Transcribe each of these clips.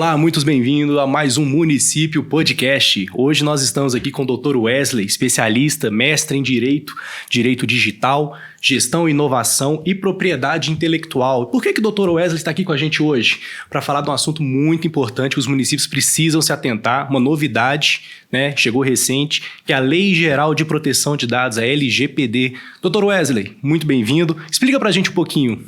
Olá, muitos bem-vindos a mais um Município Podcast. Hoje nós estamos aqui com o Dr. Wesley, especialista, mestre em Direito, Direito Digital, Gestão, Inovação e Propriedade Intelectual. Por que o Dr. Wesley está aqui com a gente hoje? Para falar de um assunto muito importante que os municípios precisam se atentar, uma novidade, né? Chegou recente, que é a Lei Geral de Proteção de Dados, a LGPD. Dr. Wesley, muito bem-vindo. Explica para a gente um pouquinho.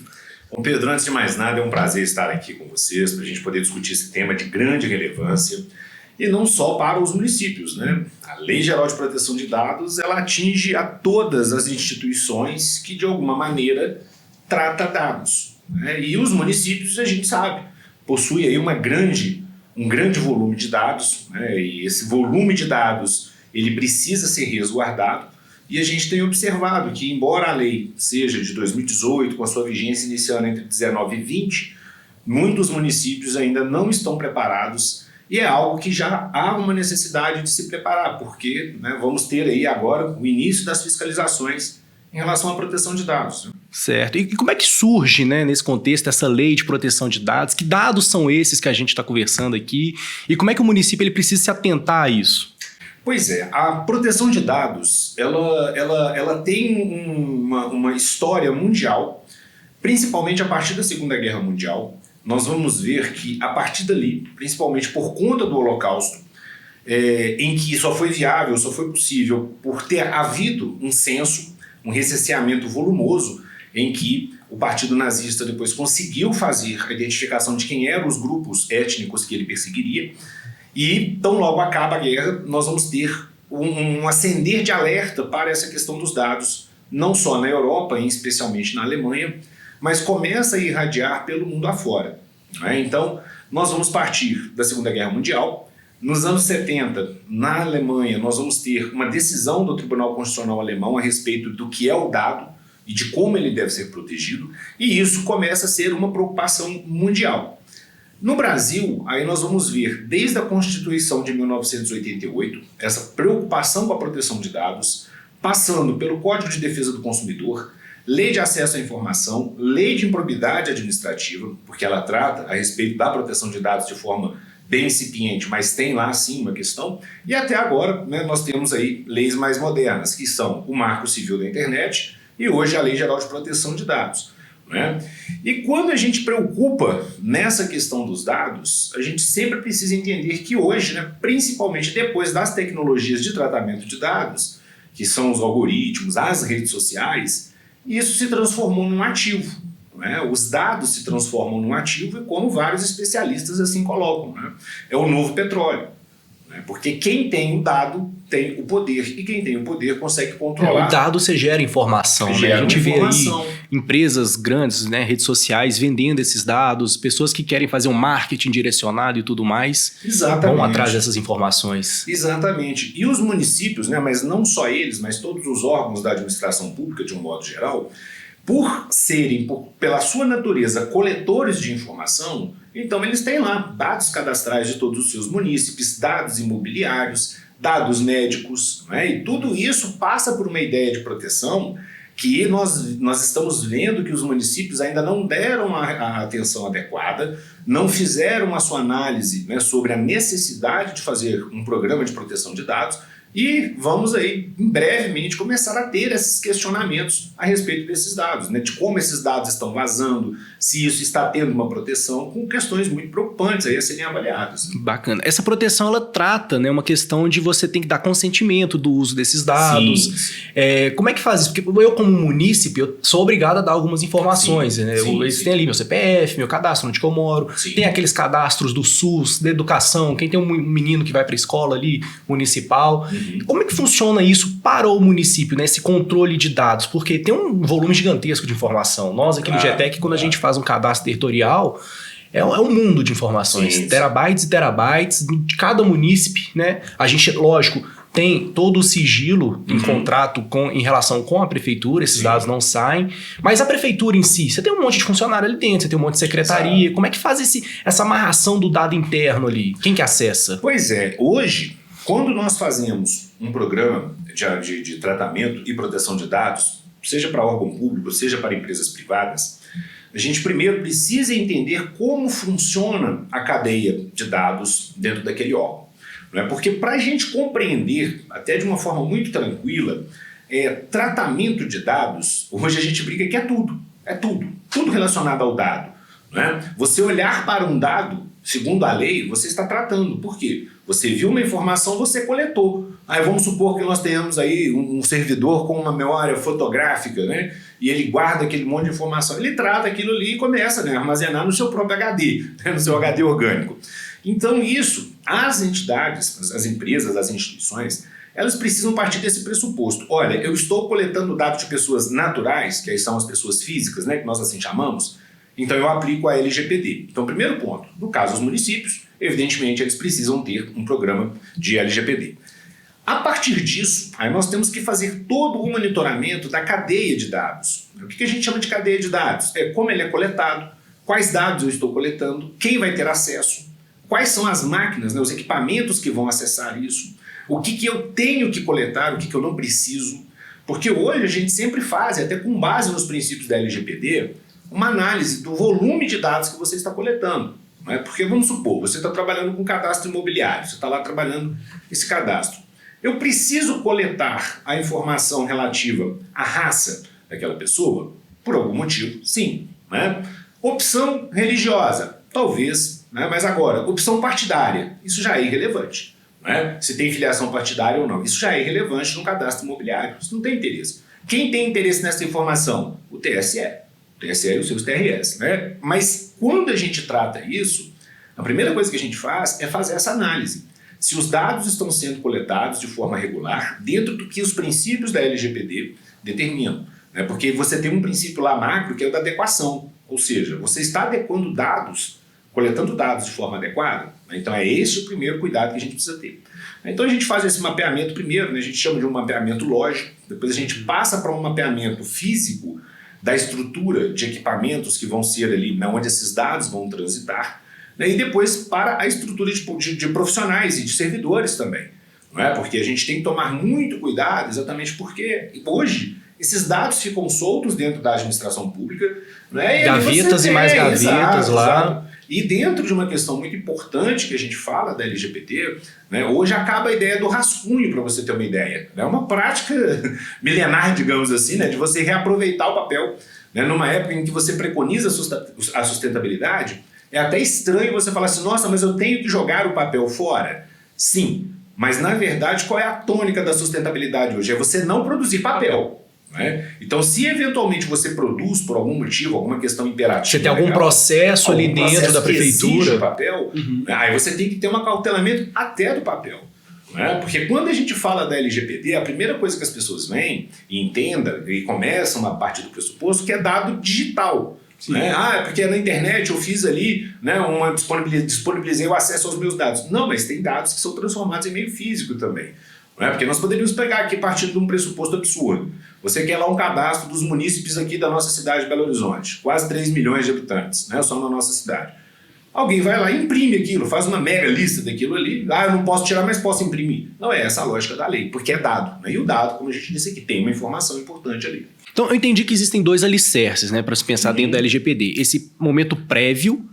Bom, Pedro, antes de mais nada, é um prazer estar aqui com vocês para a gente poder discutir esse tema de grande relevância e não só para os municípios, né? A Lei Geral de Proteção de Dados, ela atinge a todas as instituições que, de alguma maneira, trata dados, né? E os municípios, a gente sabe, possuem aí um grande volume de dados, né? E esse volume de dados, ele precisa ser resguardado. E a gente tem observado que, embora a lei seja de 2018, com a sua vigência iniciando entre 19 e 20, muitos municípios ainda não estão preparados e é algo que já há uma necessidade de se preparar, porque, né, vamos ter aí agora o início das fiscalizações em relação à proteção de dados. Certo. E como é que surge, né, nesse contexto, essa lei de proteção de dados? Que dados são esses que a gente está conversando aqui? E como é que o município ele precisa se atentar a isso? Pois é, a proteção de dados, ela tem uma história mundial, principalmente a partir da Segunda Guerra Mundial. Nós vamos ver que a partir dali, principalmente por conta do Holocausto, em que só foi viável, só foi possível por ter havido um censo, um recenseamento volumoso, em que o Partido Nazista depois conseguiu fazer a identificação de quem eram os grupos étnicos que ele perseguiria. E tão logo acaba a guerra, nós vamos ter um acender de alerta para essa questão dos dados, não só na Europa, especialmente na Alemanha, mas começa a irradiar pelo mundo afora, né? Então, nós vamos partir da Segunda Guerra Mundial. Nos anos 70, na Alemanha, nós vamos ter uma decisão do Tribunal Constitucional Alemão a respeito do que é o dado e de como ele deve ser protegido, e isso começa a ser uma preocupação mundial. No Brasil, aí nós vamos ver, desde a Constituição de 1988, essa preocupação com a proteção de dados, passando pelo Código de Defesa do Consumidor, Lei de Acesso à Informação, Lei de Improbidade Administrativa, porque ela trata a respeito da proteção de dados de forma bem incipiente, mas tem lá sim uma questão, e até agora, né, nós temos aí leis mais modernas, que são o Marco Civil da Internet e hoje a Lei Geral de Proteção de Dados. Né? E quando a gente preocupa nessa questão dos dados, a gente sempre precisa entender que hoje, né, principalmente depois das tecnologias de tratamento de dados, que são os algoritmos, as redes sociais, isso se transformou num ativo. Né? Os dados se transformam num ativo e como vários especialistas assim colocam, né? É o novo petróleo. Né? Porque quem tem o dado tem o poder, e quem tem o poder consegue controlar. O dado você gera informação, né? A gente vê aí empresas grandes, né, redes sociais vendendo esses dados, pessoas que querem fazer um marketing direcionado e tudo mais. Exatamente. Vão atrás dessas informações. Exatamente. E os municípios, né, mas não só eles, mas todos os órgãos da administração pública de um modo geral, por serem, pela sua natureza, coletores de informação, então eles têm lá dados cadastrais de todos os seus munícipes, dados imobiliários, dados médicos, né? E tudo isso passa por uma ideia de proteção que nós estamos vendo que os municípios ainda não deram a atenção adequada, não fizeram a sua análise, né, sobre a necessidade de fazer um programa de proteção de dados. E vamos aí, brevemente, começar a ter esses questionamentos a respeito desses dados, né? De como esses dados estão vazando, se isso está tendo uma proteção, com questões muito preocupantes aí a serem avaliadas. Bacana. Essa proteção, ela trata, né, uma questão de você tem que dar consentimento do uso desses dados. Sim. Como é que faz isso? Porque eu, como munícipe, eu sou obrigado a dar algumas informações. Sim, né? Eles têm ali meu CPF, meu cadastro, onde que eu moro. Sim. Tem aqueles cadastros do SUS, da educação, quem tem um menino que vai para a escola ali, municipal. Como é que funciona isso para o município, né, esse controle de dados? Porque tem um volume gigantesco de informação. Nós aqui no GTEC, quando a gente faz um cadastro territorial, é um mundo de informações. Sim. Terabytes e terabytes de cada munícipe, né? A gente, lógico, tem todo o sigilo em contrato em relação com a prefeitura, esses dados não saem. Mas a prefeitura em si, você tem um monte de funcionário ali dentro, você tem um monte de secretaria. Como é que faz essa amarração do dado interno ali? Quem que acessa? Pois é, hoje, quando nós fazemos um programa de tratamento e proteção de dados, seja para órgão público, seja para empresas privadas, a gente primeiro precisa entender como funciona a cadeia de dados dentro daquele órgão. Não é? Porque para a gente compreender, até de uma forma muito tranquila, tratamento de dados, hoje a gente brinca que é tudo relacionado ao dado. Não é? Você olhar para um dado, segundo a lei, você está tratando. Por quê? Você viu uma informação, você coletou. Aí vamos supor que nós tenhamos aí um servidor com uma memória fotográfica, né? E ele guarda aquele monte de informação. Ele trata aquilo ali e começa, né, a armazenar no seu próprio HD, né, no seu HD orgânico. Então isso, as entidades, as empresas, as instituições, elas precisam partir desse pressuposto. Olha, eu estou coletando dados de pessoas naturais, que aí são as pessoas físicas, né, que nós assim chamamos, então eu aplico a LGPD. Então, primeiro ponto, no caso dos municípios, evidentemente eles precisam ter um programa de LGPD. A partir disso, aí nós temos que fazer todo o monitoramento da cadeia de dados. O que a gente chama de cadeia de dados? É como ele é coletado, quais dados eu estou coletando, quem vai ter acesso, quais são as máquinas, né, os equipamentos que vão acessar isso, o que eu tenho que coletar, o que eu não preciso. Porque hoje a gente sempre faz, até com base nos princípios da LGPD, uma análise do volume de dados que você está coletando. Não é? Porque vamos supor, você está trabalhando com cadastro imobiliário, você está lá trabalhando esse cadastro. Eu preciso coletar a informação relativa à raça daquela pessoa? Por algum motivo, sim. Né? Opção religiosa, talvez, né? Mas agora, opção partidária, isso já é irrelevante. Né? Se tem filiação partidária ou não, isso já é irrelevante no cadastro imobiliário, isso não tem interesse. Quem tem interesse nessa informação? O TSE. O TSE e os seus TRS. Né? Mas quando a gente trata isso, a primeira coisa que a gente faz é fazer essa análise. Se os dados estão sendo coletados de forma regular, dentro do que os princípios da LGPD determinam. Né? Porque você tem um princípio lá macro que é o da adequação. Ou seja, você está adequando dados, coletando dados de forma adequada. Né? Então é esse o primeiro cuidado que a gente precisa ter. Então a gente faz esse mapeamento primeiro, né? A gente chama de um mapeamento lógico, depois a gente passa para um mapeamento físico da estrutura de equipamentos que vão ser ali, onde esses dados vão transitar. E depois para a estrutura de profissionais e de servidores também. Não é? Porque a gente tem que tomar muito cuidado, exatamente porque hoje esses dados ficam soltos dentro da administração pública. Não é? Gavetas e mais gavetas lá. Exato. E dentro de uma questão muito importante que a gente fala da LGPD, né, hoje acaba a ideia do rascunho, para você ter uma ideia. É uma prática milenar, digamos assim, né, de você reaproveitar o papel. Né, numa época em que você preconiza a sustentabilidade, é até estranho você falar assim, nossa, mas eu tenho que jogar o papel fora. Sim, mas na verdade qual é a tônica da sustentabilidade hoje? É você não produzir papel. Né? Então se eventualmente você produz por algum motivo, alguma questão imperativa... Você tem algum processo ali dentro da prefeitura. Papel, aí você tem que ter um acautelamento até do papel. Né? Porque quando a gente fala da LGPD, a primeira coisa que as pessoas veem e entendam e começam uma parte do pressuposto que é dado digital. Né? É porque na internet eu fiz ali, né, disponibilizei o acesso aos meus dados. Não, mas tem dados que são transformados em meio físico também. Né? Porque nós poderíamos pegar aqui partindo de um pressuposto absurdo. Você quer lá um cadastro dos munícipes aqui da nossa cidade de Belo Horizonte, quase 3 milhões de habitantes, né, só na nossa cidade. Alguém vai lá e imprime aquilo, faz uma mega lista daquilo ali. Eu não posso tirar, mas posso imprimir. Não é essa a lógica da lei, porque é dado. Né? E o dado, como a gente disse aqui, tem uma informação importante ali. Então, eu entendi que existem dois alicerces, né, para se pensar dentro da LGPD. Esse momento prévio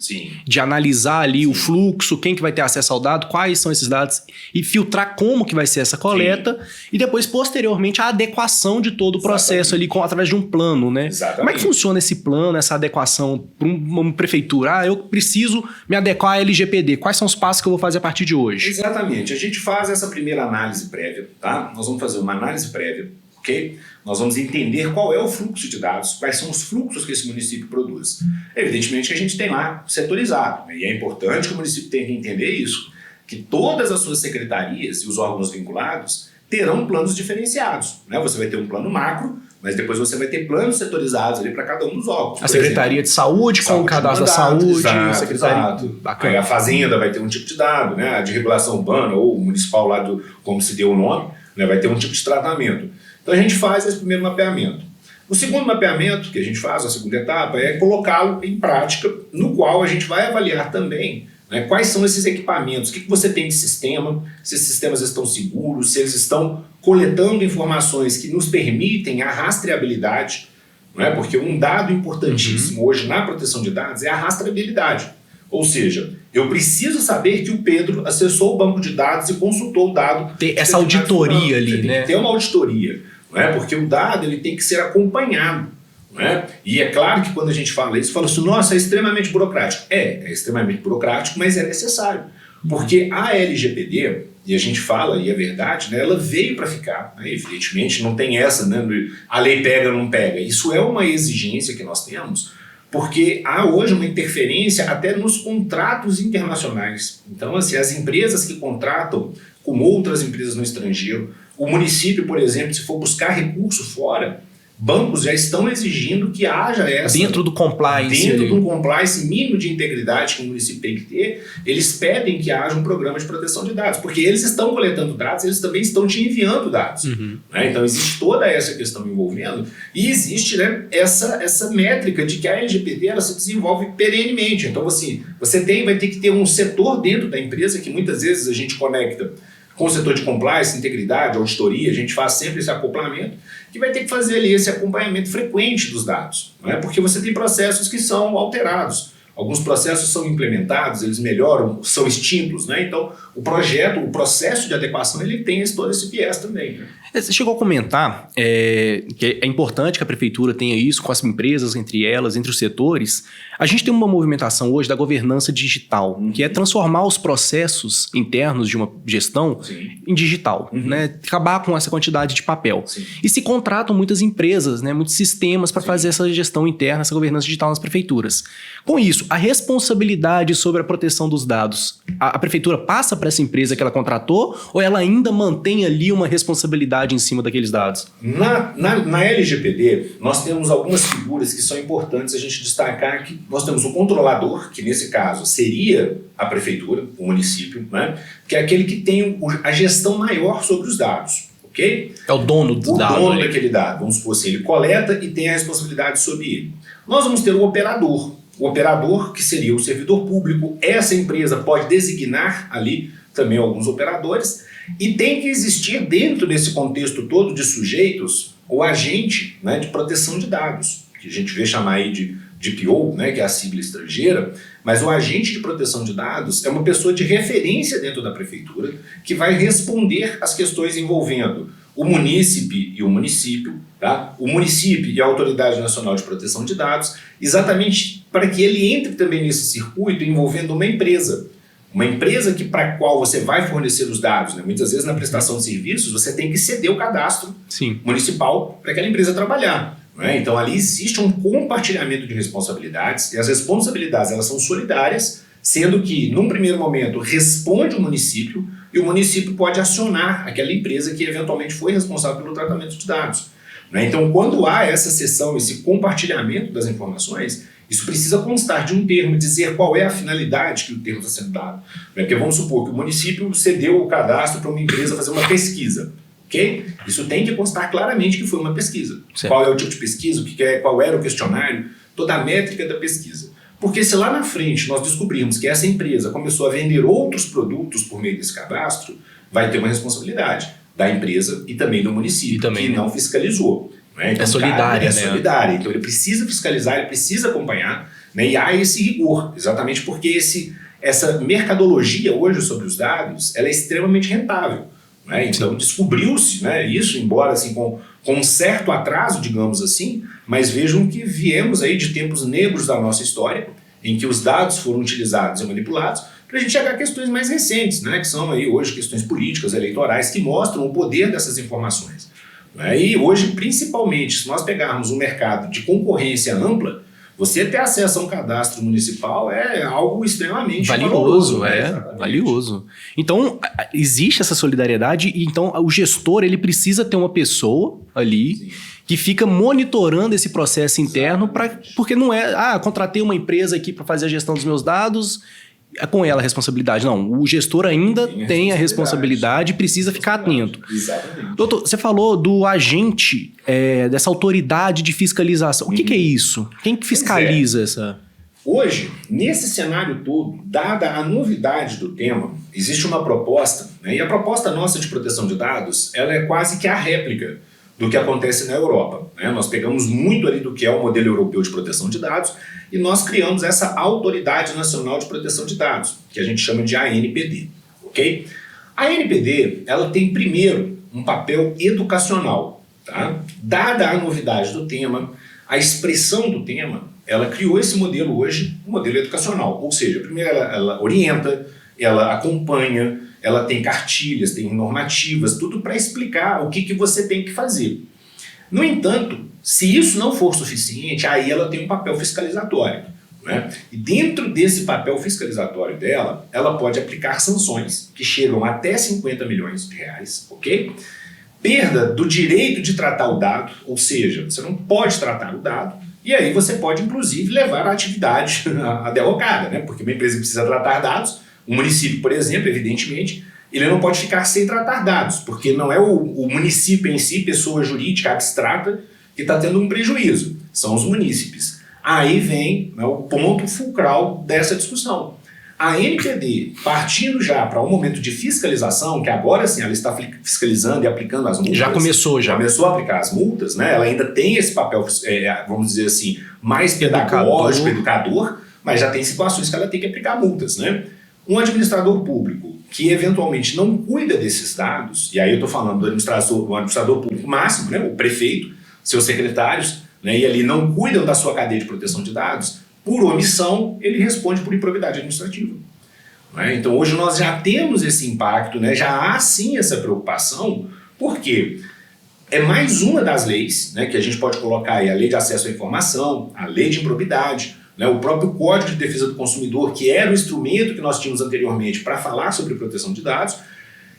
de analisar ali o fluxo, quem que vai ter acesso ao dado, quais são esses dados e filtrar como que vai ser essa coleta e depois, posteriormente, a adequação de todo o processo ali através de um plano, né? Como é que funciona esse plano, essa adequação para uma prefeitura? Eu preciso me adequar à LGPD. Quais são os passos que eu vou fazer a partir de hoje? Exatamente. A gente faz essa primeira análise prévia, tá? Nós vamos fazer uma análise prévia. Okay? Nós vamos entender qual é o fluxo de dados, quais são os fluxos que esse município produz. Evidentemente que a gente tem lá setorizado, né? E é importante que o município tenha que entender isso, que todas as suas secretarias e os órgãos vinculados terão planos diferenciados. Né? Você vai ter um plano macro, mas depois você vai ter planos setorizados ali para cada um dos órgãos. A Secretaria de Saúde com o cadastro da saúde, a Secretaria... Aí a Fazenda vai ter um tipo de dado, né? A de regulação urbana ou municipal lá do, como se deu o nome, né? Vai ter um tipo de tratamento. Então a gente faz esse primeiro mapeamento. O segundo mapeamento que a gente faz, a segunda etapa, é colocá-lo em prática, no qual a gente vai avaliar também, né, quais são esses equipamentos, o que você tem de sistema, se esses sistemas estão seguros, se eles estão coletando informações que nos permitem a rastreabilidade. não é? Porque um dado importantíssimo hoje na proteção de dados é a rastreabilidade. Ou seja, eu preciso saber que o Pedro acessou o banco de dados e consultou o dado. Tem essa auditoria ali, né? Tem que ter uma auditoria, não é? Porque o dado ele tem que ser acompanhado. Não é? E é claro que quando a gente fala isso, fala assim, nossa, é extremamente burocrático. É extremamente burocrático, mas é necessário. Porque a LGPD, e a gente fala, e é verdade, né, ela veio para ficar, né, evidentemente, não tem essa, né, a lei pega ou não pega. Isso é uma exigência que nós temos, porque há hoje uma interferência até nos contratos internacionais. Então, assim, as empresas que contratam com outras empresas no estrangeiro, o município, por exemplo, se for buscar recurso fora, bancos já estão exigindo que haja essa... Dentro do compliance. Dentro do compliance mínimo de integridade que o município tem que ter, eles pedem que haja um programa de proteção de dados, porque eles estão coletando dados, eles também estão te enviando dados. Né? Então existe toda essa questão envolvendo e existe, né, essa métrica de que a LGPD ela se desenvolve perenemente. Então assim, vai ter que ter um setor dentro da empresa que muitas vezes a gente conecta com o setor de compliance, integridade, auditoria, a gente faz sempre esse acoplamento, que vai ter que fazer ali esse acompanhamento frequente dos dados, não é? Porque você tem processos que são alterados, alguns processos são implementados, eles melhoram, são extintos, né? Então o processo de adequação, ele tem todo esse viés também, né? Você chegou a comentar que é importante que a prefeitura tenha isso com as empresas, entre elas, entre os setores. A gente tem uma movimentação hoje da governança digital, que é transformar os processos internos de uma gestão em digital, né? Acabar com essa quantidade de papel. E se contratam muitas empresas, né? Muitos sistemas para fazer essa gestão interna, essa governança digital nas prefeituras. Com isso, a responsabilidade sobre a proteção dos dados, a prefeitura passa para essa empresa que ela contratou ou ela ainda mantém ali uma responsabilidade em cima daqueles dados? Na LGPD, nós temos algumas figuras que são importantes a gente destacar, que nós temos o controlador, que nesse caso seria a prefeitura, o município, né? Que é aquele que tem a gestão maior sobre os dados. Okay? É o dono do dado. O dono daquele dado, vamos supor assim, ele coleta e tem a responsabilidade sobre ele. Nós vamos ter o operador. O operador, que seria o servidor público, essa empresa pode designar ali também alguns operadores, e tem que existir dentro desse contexto todo de sujeitos o agente, né, de proteção de dados, que a gente vê chamar aí de DPO, né, que é a sigla estrangeira, mas o agente de proteção de dados é uma pessoa de referência dentro da prefeitura que vai responder às questões envolvendo o munícipe e o município, tá? O município e a Autoridade Nacional de Proteção de Dados, exatamente para que ele entre também nesse circuito envolvendo uma empresa que para a qual você vai fornecer os dados, né? Muitas vezes na prestação de serviços você tem que ceder o cadastro municipal para aquela empresa trabalhar. Né? Então ali existe um compartilhamento de responsabilidades e as responsabilidades elas são solidárias, sendo que num primeiro momento responde o município e o município pode acionar aquela empresa que eventualmente foi responsável pelo tratamento de dados. Né? Então quando há essa cessão, esse compartilhamento das informações, isso precisa constar de um termo, dizer qual é a finalidade que o termo está sendo dado. Porque vamos supor que o município cedeu o cadastro para uma empresa fazer uma pesquisa. Okay? Isso tem que constar claramente que foi uma pesquisa. Certo. Qual é o tipo de pesquisa, qual era o questionário, toda a métrica da pesquisa. Porque se lá na frente nós descobrirmos que essa empresa começou a vender outros produtos por meio desse cadastro, vai ter uma responsabilidade da empresa e também do município, que não fiscalizou. Né? Então, é solidária, né? É solidária. Então ele precisa fiscalizar, ele precisa acompanhar, né? E há esse rigor, exatamente porque essa mercadologia hoje sobre os dados ela é extremamente rentável. Né? Então descobriu-se, né, isso, embora assim, com um certo atraso, digamos assim, mas vejam que viemos aí de tempos negros da nossa história, em que os dados foram utilizados e manipulados, para a gente chegar a questões mais recentes, né, que são aí hoje questões políticas, eleitorais, que mostram o poder dessas informações. E hoje, principalmente, se nós pegarmos um mercado de concorrência ampla, você ter acesso a um cadastro municipal é algo extremamente valioso. Valioso. Então, existe essa solidariedade e então o gestor ele precisa ter uma pessoa ali que fica monitorando esse processo interno, porque não é, contratei uma empresa aqui para fazer a gestão dos meus dados, é com ela a responsabilidade. Não, o gestor ainda tem a responsabilidade e precisa ficar atento. Exatamente. Doutor, você falou do agente, dessa autoridade de fiscalização. O que é isso? Quem que fiscaliza essa... Hoje, nesse cenário todo, dada a novidade do tema, existe uma proposta, né, e a proposta nossa de proteção de dados ela é quase que a réplica do que acontece na Europa. Né? Nós pegamos muito ali do que é o modelo europeu de proteção de dados e nós criamos essa Autoridade Nacional de Proteção de Dados, que a gente chama de ANPD. Okay? A ANPD, ela tem primeiro um papel educacional. Tá? Dada a novidade do tema, a expressão do tema, ela criou esse modelo hoje, um modelo educacional. Ou seja, primeiro ela orienta, ela acompanha, ela tem cartilhas, tem normativas, tudo para explicar o que você tem que fazer. No entanto, se isso não for suficiente, aí ela tem um papel fiscalizatório. Né? E dentro desse papel fiscalizatório dela, ela pode aplicar sanções que chegam até 50 milhões de reais, ok? Perda do direito de tratar o dado, ou seja, você não pode tratar o dado, e aí você pode, inclusive, levar a atividade à derrocada, né? Porque uma empresa precisa tratar dados, um município, por exemplo, evidentemente, ele não pode ficar sem tratar dados, porque não é o município em si, pessoa jurídica abstrata, que está tendo um prejuízo, são os munícipes. Aí vem, né, o ponto fulcral dessa discussão. A ANPD, partindo já para um momento de fiscalização, que agora sim ela está fiscalizando e aplicando as multas. Já começou. Começou a aplicar as multas, né? Ela ainda tem esse papel, vamos dizer assim, mais pedagógico, educador, mas já tem situações que ela tem que aplicar multas, né? Um administrador público que eventualmente não cuida desses dados, e aí eu estou falando do administrador público máximo, né? O prefeito, seus secretários, né? E ali não cuidam da sua cadeia de proteção de dados, por omissão, ele responde por improbidade administrativa. Né? Então hoje nós já temos esse impacto, né? Já há sim essa preocupação, porque é mais uma das leis, né, que a gente pode colocar aí, a Lei de Acesso à Informação, a Lei de Improbidade, né, o próprio Código de Defesa do Consumidor, que era o instrumento que nós tínhamos anteriormente para falar sobre proteção de dados,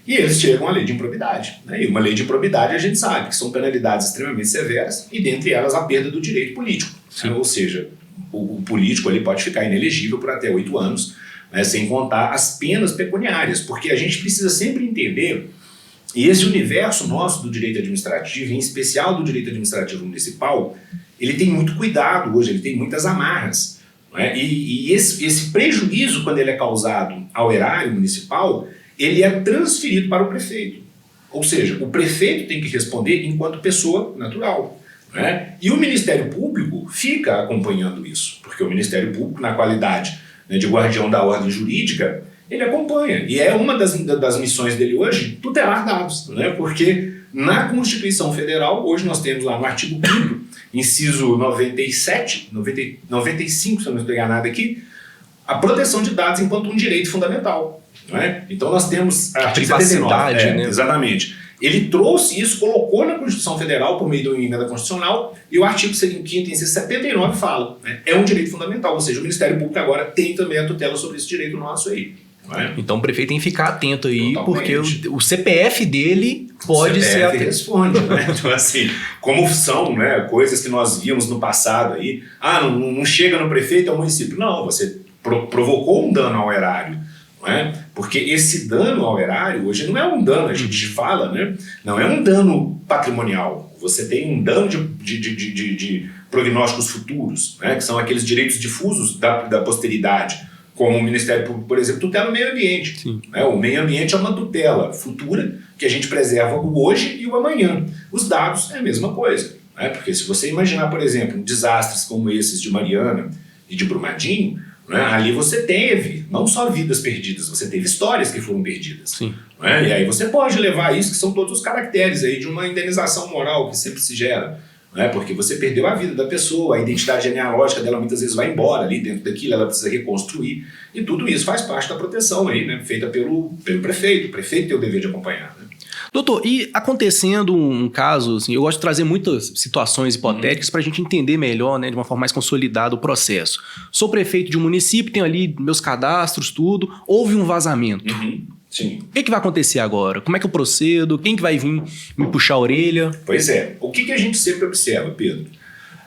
e eles chegam à Lei de Improbidade. Né? E uma Lei de Improbidade a gente sabe que são penalidades extremamente severas, e dentre elas a perda do direito político. Né? Ou seja, o político ele pode ficar inelegível por até 8 anos, né, sem contar as penas pecuniárias, porque a gente precisa sempre entender, e esse universo nosso do direito administrativo, em especial do direito administrativo municipal, ele tem muito cuidado hoje, ele tem muitas amarras. Né? E esse prejuízo, quando ele é causado ao erário municipal, ele é transferido para o prefeito. Ou seja, o prefeito tem que responder enquanto pessoa natural. Né? E o Ministério Público fica acompanhando isso, porque o Ministério Público, na qualidade, né, de guardião da ordem jurídica, ele acompanha. E é uma das missões dele hoje tutelar dados, né? Porque na Constituição Federal, hoje nós temos lá no artigo 5º, inciso 97, 95, se eu não estou enganado aqui, a proteção de dados enquanto um direito fundamental. Né? Então nós temos a privacidade, né? Exatamente. Ele trouxe isso, colocou na Constituição Federal por meio de uma emenda constitucional, e o artigo 5º, inciso 79, fala, né? É um direito fundamental, ou seja, o Ministério Público agora tem também a tutela sobre esse direito nosso aí. Né? Então o prefeito tem que ficar atento aí, Totalmente. porque o CPF dele pode o CPF ser atento. responde, né? Então assim, como são, né, coisas que nós víamos no passado aí, não chega no prefeito, é o município. Não, você provocou um dano ao erário. Não é? Porque esse dano ao erário hoje não é um dano, a gente fala, né? Não é um dano patrimonial. Você tem um dano de prognósticos futuros, né? Que são aqueles direitos difusos da posteridade, como o Ministério Público, por exemplo, tutela o meio ambiente. Né? O meio ambiente é uma tutela futura que a gente preserva o hoje e o amanhã. Os dados é a mesma coisa. Né? Porque se você imaginar, por exemplo, desastres como esses de Mariana e de Brumadinho, né? Ali você teve não só vidas perdidas, você teve histórias que foram perdidas. Né? E aí você pode levar isso, que são todos os caracteres aí de uma indenização moral que sempre se gera. Né? Porque você perdeu a vida da pessoa, a identidade genealógica dela muitas vezes vai embora ali dentro daquilo, ela precisa reconstruir. E tudo isso faz parte da proteção aí, né? Feita pelo prefeito. O prefeito tem o dever de acompanhar. Né? Doutor, e acontecendo um caso, assim, eu gosto de trazer muitas situações hipotéticas para a gente entender melhor, né, de uma forma mais consolidada o processo. Sou prefeito de um município, tenho ali meus cadastros, tudo, houve um vazamento. Sim. O que vai acontecer agora? Como é que eu procedo? Quem que vai vir me puxar a orelha? Pois é. O que a gente sempre observa, Pedro?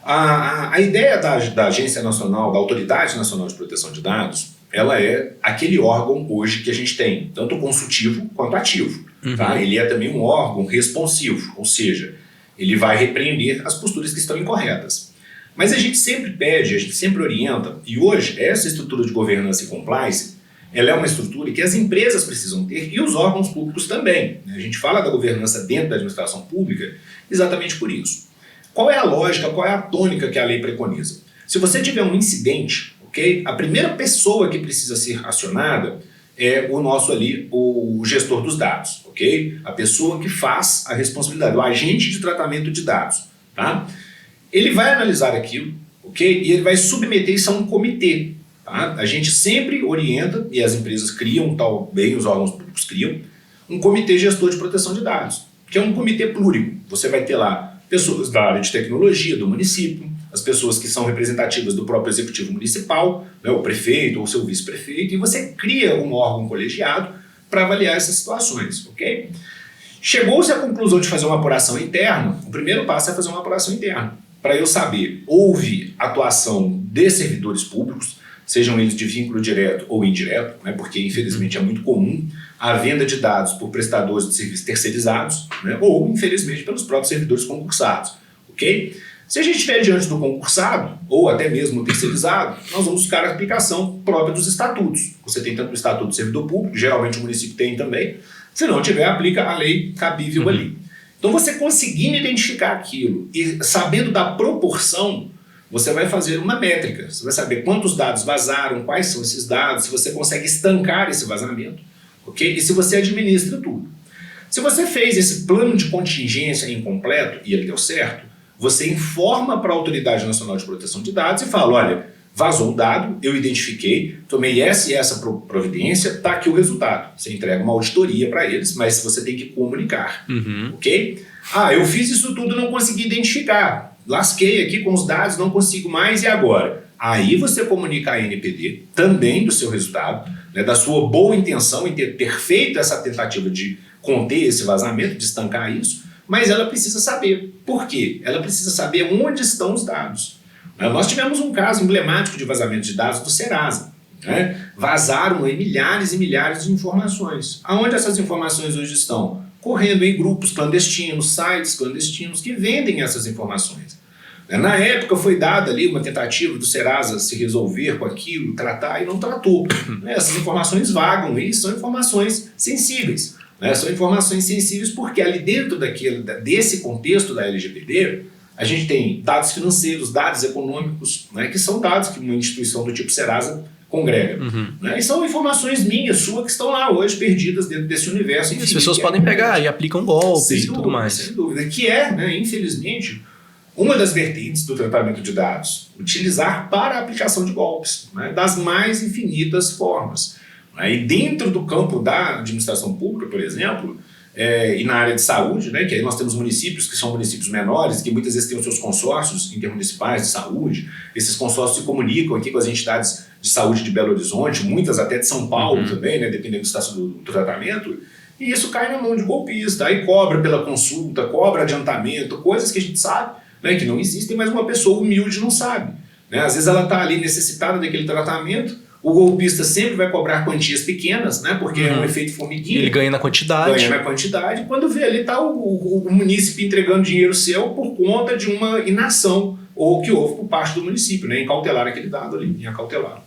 A ideia da Agência Nacional, da Autoridade Nacional de Proteção de Dados, ela é aquele órgão hoje que a gente tem, tanto consultivo quanto ativo. Tá? Ele é também um órgão responsivo, ou seja, ele vai repreender as posturas que estão incorretas. Mas a gente sempre pede, a gente sempre orienta, e hoje essa estrutura de governança e compliance, ela é uma estrutura que as empresas precisam ter e os órgãos públicos também. A gente fala da governança dentro da administração pública exatamente por isso. Qual é a lógica, qual é a tônica que a lei preconiza? Se você tiver um incidente, ok? A primeira pessoa que precisa ser acionada é o nosso ali, o gestor dos dados, ok? A pessoa que faz a responsabilidade, o agente de tratamento de dados, tá? Ele vai analisar aquilo, ok? E ele vai submeter isso a um comitê, tá? A gente sempre orienta, e as empresas criam, tal bem os órgãos públicos criam, um comitê gestor de proteção de dados, que é um comitê plúrico. Você vai ter lá pessoas da área de tecnologia do município, as pessoas que são representativas do próprio executivo municipal, né, o prefeito ou o seu vice-prefeito, e você cria um órgão colegiado para avaliar essas situações, ok? Chegou-se à conclusão de fazer uma apuração interna, o primeiro passo é fazer uma apuração interna, para eu saber, houve atuação de servidores públicos, sejam eles de vínculo direto ou indireto, né, porque infelizmente é muito comum a venda de dados por prestadores de serviços terceirizados, né, ou infelizmente pelos próprios servidores concursados, ok? Se a gente estiver diante do concursado, ou até mesmo terceirizado, nós vamos buscar a aplicação própria dos estatutos. Você tem tanto o estatuto do servidor público, geralmente o município tem também, se não tiver, aplica a lei cabível ali. Então você conseguindo identificar aquilo e sabendo da proporção, você vai fazer uma métrica, você vai saber quantos dados vazaram, quais são esses dados, se você consegue estancar esse vazamento, ok? E se você administra tudo. Se você fez esse plano de contingência incompleto e ele deu certo, você informa para a Autoridade Nacional de Proteção de Dados e fala, olha, vazou o dado, eu identifiquei, tomei essa e essa providência, está aqui o resultado. Você entrega uma auditoria para eles, mas você tem que comunicar, ok? Ah, eu fiz isso tudo e não consegui identificar. Lasquei aqui com os dados, não consigo mais, e agora? Aí você comunica a ANPD também do seu resultado, né, da sua boa intenção em ter feito essa tentativa de conter esse vazamento, de estancar isso, mas ela precisa saber. Por quê? Ela precisa saber onde estão os dados. Nós tivemos um caso emblemático de vazamento de dados do Serasa. Né? Vazaram milhares e milhares de informações. Aonde essas informações hoje estão? Correndo em grupos clandestinos, sites clandestinos que vendem essas informações. Na época foi dada ali uma tentativa do Serasa se resolver com aquilo, tratar, e não tratou. Essas informações vagam e são informações sensíveis. São informações sensíveis porque ali dentro desse contexto da LGPD, a gente tem dados financeiros, dados econômicos, né, que são dados que uma instituição do tipo Serasa congrega. Né, e são informações minhas, suas, que estão lá hoje perdidas dentro desse universo. As pessoas podem pegar e aplicam golpes e tudo mais. Sem dúvida. Que é, né, infelizmente, uma das vertentes do tratamento de dados. Utilizar para a aplicação de golpes, né, das mais infinitas formas. E dentro do campo da administração pública, por exemplo, e na área de saúde, né, que aí nós temos municípios que são municípios menores, que muitas vezes têm os seus consórcios intermunicipais de saúde, esses consórcios se comunicam aqui com as entidades de saúde de Belo Horizonte, muitas até de São Paulo também, né, dependendo do estágio do tratamento, e isso cai na mão de golpista, aí cobra pela consulta, cobra adiantamento, coisas que a gente sabe, né, que não existem, mas uma pessoa humilde não sabe. Né? Às vezes ela está ali necessitada daquele tratamento, o golpista sempre vai cobrar quantias pequenas, né? Porque é um efeito formiguinha. Ele ganha na quantidade. Ganha na quantidade. Quando vê ali, está o munícipe entregando dinheiro seu por conta de uma inação ou que houve por parte do município, né? Em cautelar aquele dado ali, em acautelar.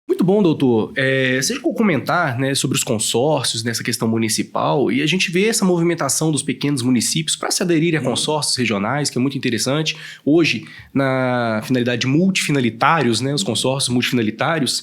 Muito bom, doutor. Você chegou a comentar, né, sobre os consórcios nessa questão municipal, e a gente vê essa movimentação dos pequenos municípios para se aderirem a consórcios regionais, que é muito interessante. Hoje, na finalidade de multifinalitários, né, os consórcios multifinalitários,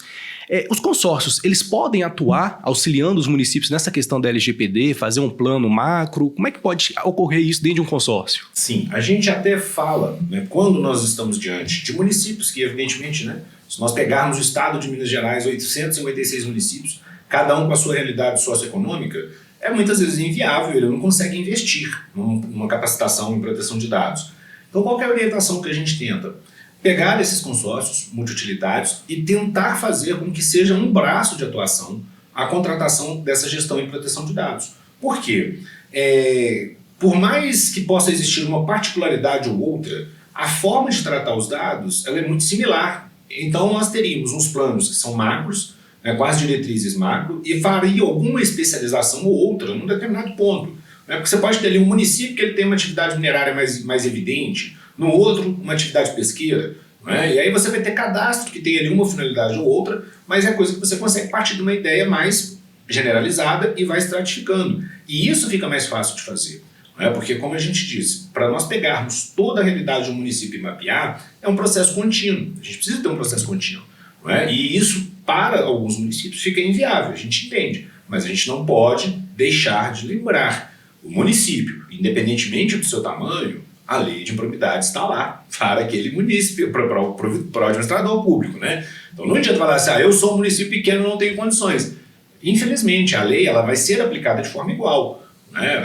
os consórcios, eles podem atuar auxiliando os municípios nessa questão da LGPD, fazer um plano macro? Como é que pode ocorrer isso dentro de um consórcio? Sim, a gente até fala, né, quando nós estamos diante de municípios que, evidentemente, né, se nós pegarmos o estado de Minas Gerais, 856 municípios, cada um com a sua realidade socioeconômica, é muitas vezes inviável, ele não consegue investir numa capacitação em proteção de dados. Então, qual que é a orientação que a gente tenta? Pegar esses consórcios multiutilitários e tentar fazer com que seja um braço de atuação a contratação dessa gestão em proteção de dados. Por quê? Por mais que possa existir uma particularidade ou outra, a forma de tratar os dados ela é muito similar. Então, nós teríamos uns planos que são macros, né, com as diretrizes macro, e faria alguma especialização ou outra num determinado ponto. Né? Porque você pode ter ali um município que ele tem uma atividade minerária mais evidente, no outro, uma atividade pesqueira. né? E aí você vai ter cadastro que tem ali uma finalidade ou outra, mas é coisa que você consegue partir de uma ideia mais generalizada e vai estratificando. E isso fica mais fácil de fazer. Porque, como a gente disse, para nós pegarmos toda a realidade de um município e mapear, é um processo contínuo. A gente precisa ter um processo contínuo. E isso, para alguns municípios, fica inviável, a gente entende. Mas a gente não pode deixar de lembrar. O município, independentemente do seu tamanho, a lei de improbidade está lá para aquele município, para o administrador público. Então não adianta falar assim, eu sou um município pequeno e não tenho condições. Infelizmente, a lei ela vai ser aplicada de forma igual.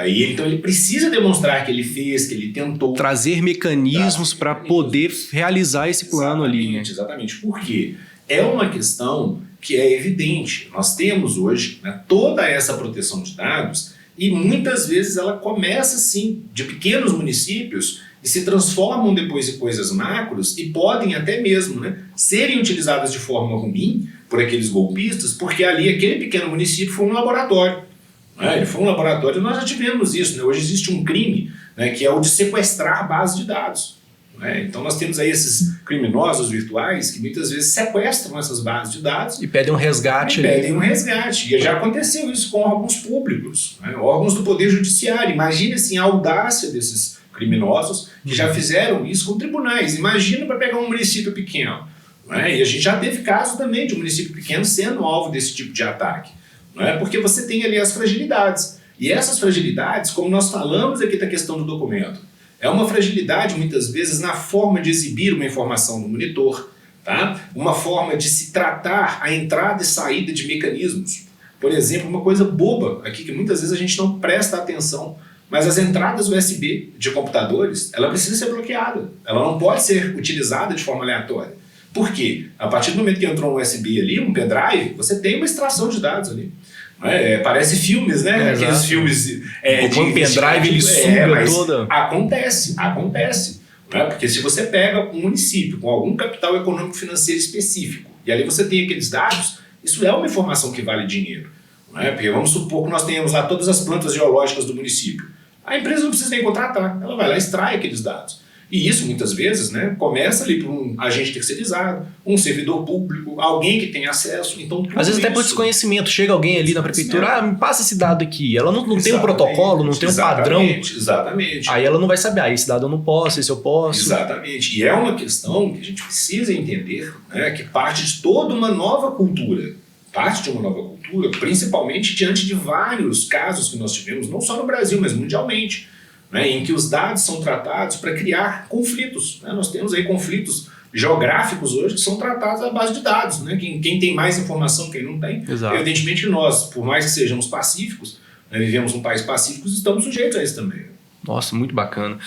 Então ele precisa demonstrar que ele fez, que ele tentou. Trazer mecanismos para poder realizar esse plano ali. Exatamente. Por quê? É uma questão que é evidente. Nós temos hoje toda essa proteção de dados e muitas vezes ela começa sim de pequenos municípios e se transformam depois em coisas macros e podem até mesmo serem utilizadas de forma ruim por aqueles golpistas, porque ali aquele pequeno município foi um laboratório. Ele foi um laboratório e nós já tivemos isso. Hoje existe um crime que é o de sequestrar bases de dados. Então nós temos aí esses criminosos virtuais que muitas vezes sequestram essas bases de dados e pedem um resgate. E já aconteceu isso com órgãos públicos, órgãos do Poder Judiciário. Imagina assim, a audácia desses criminosos que já fizeram isso com tribunais. Imagina para pegar um município pequeno. E a gente já teve casos também de um município pequeno sendo alvo desse tipo de ataque. Porque você tem ali as fragilidades. E essas fragilidades, como nós falamos aqui da questão do documento, é uma fragilidade muitas vezes na forma de exibir uma informação no monitor, uma forma de se tratar a entrada e saída de mecanismos. Por exemplo, uma coisa boba aqui que muitas vezes a gente não presta atenção, mas as entradas USB de computadores, ela precisa ser bloqueada. Ela não pode ser utilizada de forma aleatória. Por quê? A partir do momento que entrou um USB ali, um pendrive, você tem uma extração de dados ali. Parece filmes, aqueles filmes o pendrive ele suga toda. Acontece. Porque se você pega um município com algum capital econômico financeiro específico e ali você tem aqueles dados, isso é uma informação que vale dinheiro. Porque vamos supor que nós tenhamos lá todas as plantas geológicas do município. A empresa não precisa nem contratar, ela vai lá e extrai aqueles dados. E isso, muitas vezes, começa ali por um agente terceirizado, um servidor público, alguém que tem acesso. Então, às vezes até por desconhecimento. Chega alguém ali na prefeitura, me passa esse dado aqui. Ela não tem um protocolo, não tem um padrão. Exatamente. Aí ela não vai saber, esse dado eu não posso, esse eu posso. Exatamente. E é uma questão que a gente precisa entender, que parte de toda uma nova cultura. Parte de uma nova cultura, principalmente diante de vários casos que nós tivemos, não só no Brasil, mas mundialmente. Em que os dados são tratados para criar conflitos. Nós temos aí conflitos geográficos hoje que são tratados à base de dados. Quem tem mais informação, quem não tem. Exato. Evidentemente que nós, por mais que sejamos pacíficos, vivemos num país pacífico, estamos sujeitos a isso também. Nossa, muito bacana.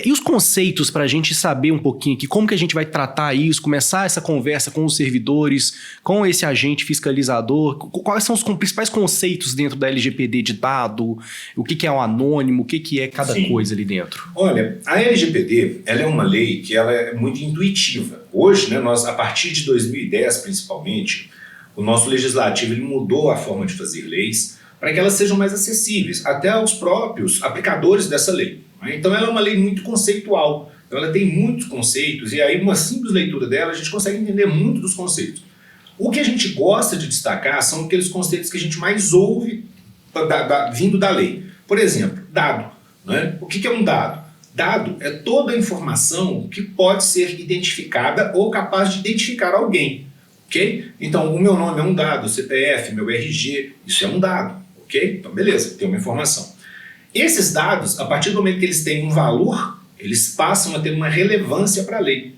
E os conceitos para a gente saber um pouquinho aqui, como que a gente vai tratar isso, começar essa conversa com os servidores, com esse agente fiscalizador, quais são os principais conceitos dentro da LGPD de dado, o que é o anônimo, o que é cada coisa ali dentro? Olha, a LGPD ela é uma lei que ela é muito intuitiva. Hoje, nós, a partir de 2010 principalmente, o nosso legislativo ele mudou a forma de fazer leis para que elas sejam mais acessíveis, até aos próprios aplicadores dessa lei. Então ela é uma lei muito conceitual, então ela tem muitos conceitos, e aí uma simples leitura dela a gente consegue entender muito dos conceitos. O que a gente gosta de destacar são aqueles conceitos que a gente mais ouve vindo da lei. Por exemplo, dado. O que é um dado? Dado é toda a informação que pode ser identificada ou capaz de identificar alguém. Okay? Então, o meu nome é um dado, CPF, meu RG, isso é um dado. Okay? Então, beleza, tem uma informação. Esses dados, a partir do momento que eles têm um valor, eles passam a ter uma relevância para a lei.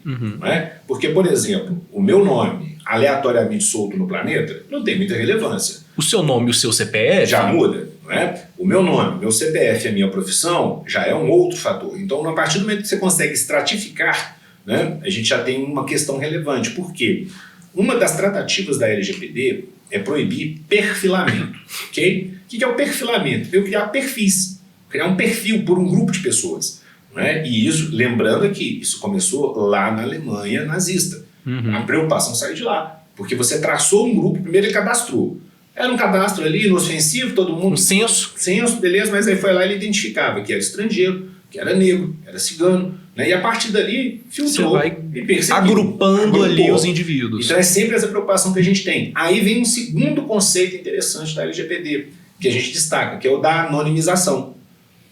Porque, por exemplo, o meu nome, aleatoriamente solto no planeta, não tem muita relevância. O seu nome e o seu CPF? Já muda. O meu nome, meu CPF e a minha profissão já é um outro fator. Então, a partir do momento que você consegue estratificar, a gente já tem uma questão relevante. Por quê? Uma das tratativas da LGPD é proibir perfilamento. Okay? O que é o perfilamento? Eu criar perfis, criar um perfil por um grupo de pessoas. E isso, lembrando aqui, isso começou lá na Alemanha nazista. A preocupação saiu de lá, porque você traçou um grupo, primeiro ele cadastrou. Era um cadastro ali, inofensivo, todo mundo... Um censo. Censo, beleza, mas aí foi lá e ele identificava que era estrangeiro, que era negro, era cigano, né? E a partir dali filtrou. Você vai agrupando ali os indivíduos. Então é sempre essa preocupação que a gente tem. Aí vem um segundo conceito interessante da LGPD, que a gente destaca, que é o da anonimização.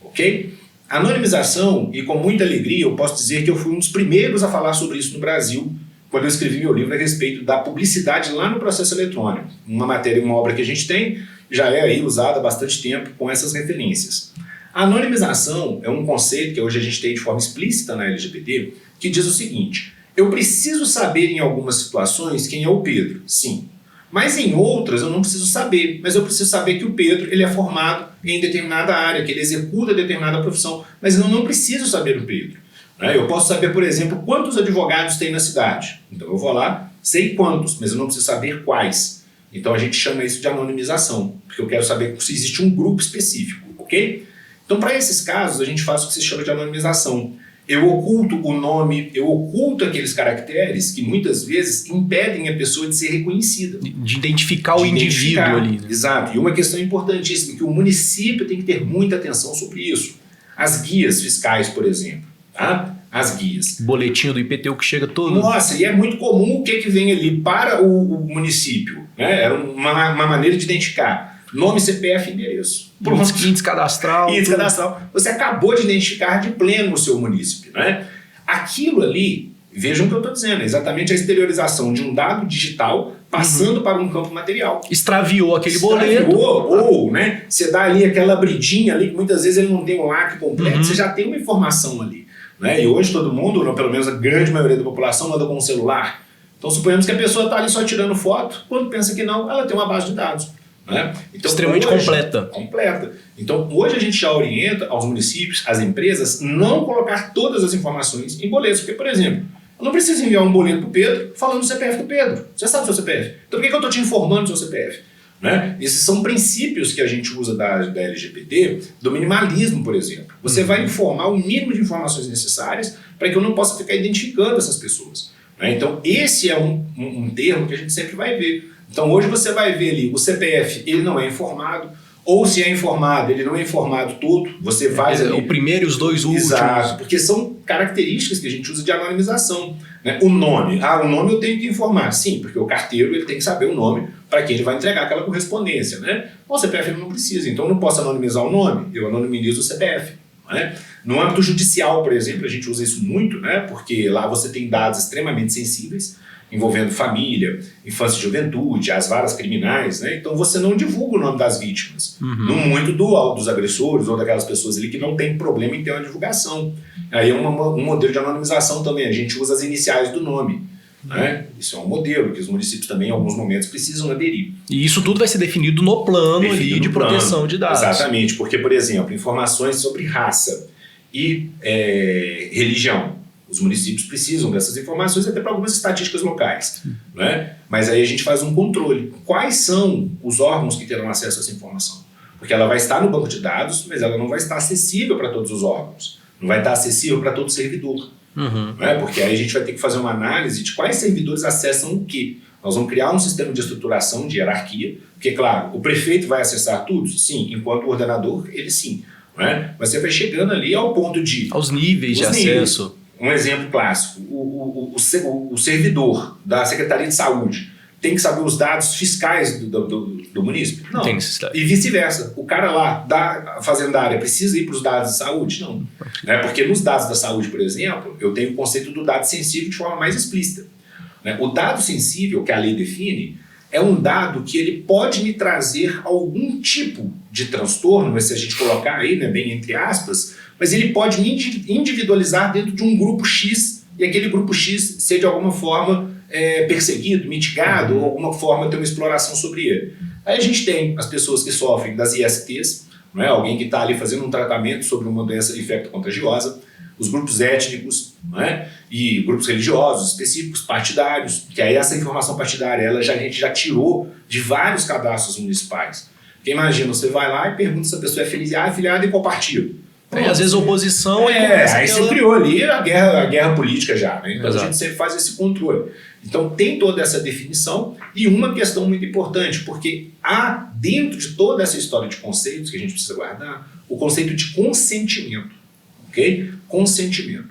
Ok? A anonimização, e com muita alegria eu posso dizer que eu fui um dos primeiros a falar sobre isso no Brasil, quando eu escrevi meu livro a respeito da publicidade lá no processo eletrônico. Uma matéria, uma obra que a gente tem, já é aí usada há bastante tempo com essas referências. A anonimização é um conceito que hoje a gente tem de forma explícita na LGPD, que diz o seguinte: eu preciso saber em algumas situações quem é o Pedro, sim. Mas em outras eu não preciso saber, mas eu preciso saber que o Pedro ele é formado em determinada área, que ele executa determinada profissão, mas eu não preciso saber o Pedro. Eu posso saber, por exemplo, quantos advogados tem na cidade. Então eu vou lá, sei quantos, mas eu não preciso saber quais. Então a gente chama isso de anonimização, porque eu quero saber se existe um grupo específico, ok? Então para esses casos a gente faz o que se chama de anonimização. Eu oculto o nome, eu oculto aqueles caracteres que muitas vezes impedem a pessoa de ser reconhecida. De identificar o indivíduo ali. Né? Exato. E uma questão importantíssima, que o município tem que ter muita atenção sobre isso. As guias fiscais, por exemplo. Tá? As guias. Boletim do IPTU que chega todo. Nossa, e é muito comum o que vem ali para o município. Né? Era uma maneira de identificar. Nome, CPF e endereço. Índice cadastral. Índice cadastral. Você acabou de identificar de pleno o seu município. Né? Aquilo ali, vejam o que eu estou dizendo, é exatamente a exteriorização de um dado digital passando para um campo material. Extraviou aquele boleto. Ou, né, você dá ali aquela abridinha ali, que muitas vezes ele não tem um lacre completo, você já tem uma informação ali. Né? E hoje todo mundo, ou pelo menos a grande maioria da população, anda com um celular. Então suponhamos que a pessoa está ali só tirando foto, quando pensa que não, ela tem uma base de dados. Né? Então, extremamente completa. Completa. Então, hoje a gente já orienta aos municípios, às empresas, não colocar todas as informações em boletos. Porque, por exemplo, eu não preciso enviar um boleto para o Pedro falando o CPF do Pedro. Você sabe o seu CPF. Então, por que eu estou te informando do seu CPF? Né? Esses são princípios que a gente usa da LGPD, do minimalismo, por exemplo. Você vai informar o mínimo de informações necessárias para que eu não possa ficar identificando essas pessoas. Né? Então, esse é um termo que a gente sempre vai ver. Então hoje você vai ver ali, o CPF ele não é informado, ou se é informado, ele não é informado todo, você faz ali... O primeiro e os dois últimos. Exato, porque são características que a gente usa de anonimização. Né? O nome, o nome eu tenho que informar, sim, porque o carteiro ele tem que saber o nome para quem ele vai entregar aquela correspondência. Né? O CPF ele não precisa, então eu não posso anonimizar o nome, eu anonimizo o CPF. Né? No âmbito judicial, por exemplo, a gente usa isso muito, né? Porque lá você tem dados extremamente sensíveis, envolvendo família, infância e juventude, as varas criminais, né? Então você não divulga o nome das vítimas. No muito dos agressores ou daquelas pessoas ali que não tem problema em ter uma divulgação. Aí é um modelo de anonimização também, a gente usa as iniciais do nome. Né? Isso é um modelo que os municípios também em alguns momentos precisam aderir. E isso tudo vai ser definido no plano ali de proteção de dados. Exatamente, porque, por exemplo, informações sobre raça e religião. Os municípios precisam dessas informações até para algumas estatísticas locais. Né? Mas aí a gente faz um controle. Quais são os órgãos que terão acesso a essa informação? Porque ela vai estar no banco de dados, mas ela não vai estar acessível para todos os órgãos. Não vai estar acessível para todo servidor. Né? Porque aí a gente vai ter que fazer uma análise de quais servidores acessam o quê. Nós vamos criar um sistema de estruturação, de hierarquia, porque, claro, o prefeito vai acessar tudo? Sim. Enquanto ordenador, ele sim. Né? Mas você vai chegando ali ao ponto de... Aos níveis de acesso. Um exemplo clássico, o servidor da Secretaria de Saúde tem que saber os dados fiscais do município? Não. Tem necessidade. E vice-versa. O cara lá da fazendária precisa ir para os dados de saúde? Não. Né? Porque nos dados da saúde, por exemplo, eu tenho o conceito do dado sensível de forma mais explícita. Né? O dado sensível, que a lei define, é um dado que ele pode me trazer algum tipo de transtorno, mas se a gente colocar aí, né, bem entre aspas, mas ele pode me individualizar dentro de um grupo X e aquele grupo X ser de alguma forma perseguido, mitigado, ou alguma forma ter uma exploração sobre ele. Aí a gente tem as pessoas que sofrem das ISTs, não é? Alguém que está ali fazendo um tratamento sobre uma doença infecto-contagiosa, os grupos étnicos, não é? E grupos religiosos específicos, partidários, que aí essa informação partidária a gente já tirou de vários cadastros municipais. Porque imagina, você vai lá e pergunta se a pessoa é afiliada em qual partido. Às vezes oposição aí você criou ali a guerra política já, né? Então a gente sempre faz esse controle. Então tem toda essa definição e uma questão muito importante, porque há dentro de toda essa história de conceitos que a gente precisa guardar, o conceito de consentimento. ok? Consentimento.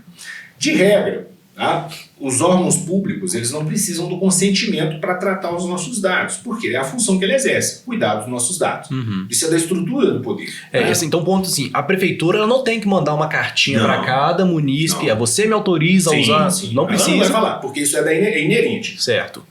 De regra, tá? Os órgãos públicos, eles não precisam do consentimento para tratar os nossos dados, porque é a função que ele exerce, cuidar dos nossos dados. Isso é da estrutura do poder. Né? Então, ponto assim, a prefeitura ela não tem que mandar uma cartinha para cada munícipe, você me autoriza a usar, não precisa. Ela não vai falar, porque isso é inerente. Certo.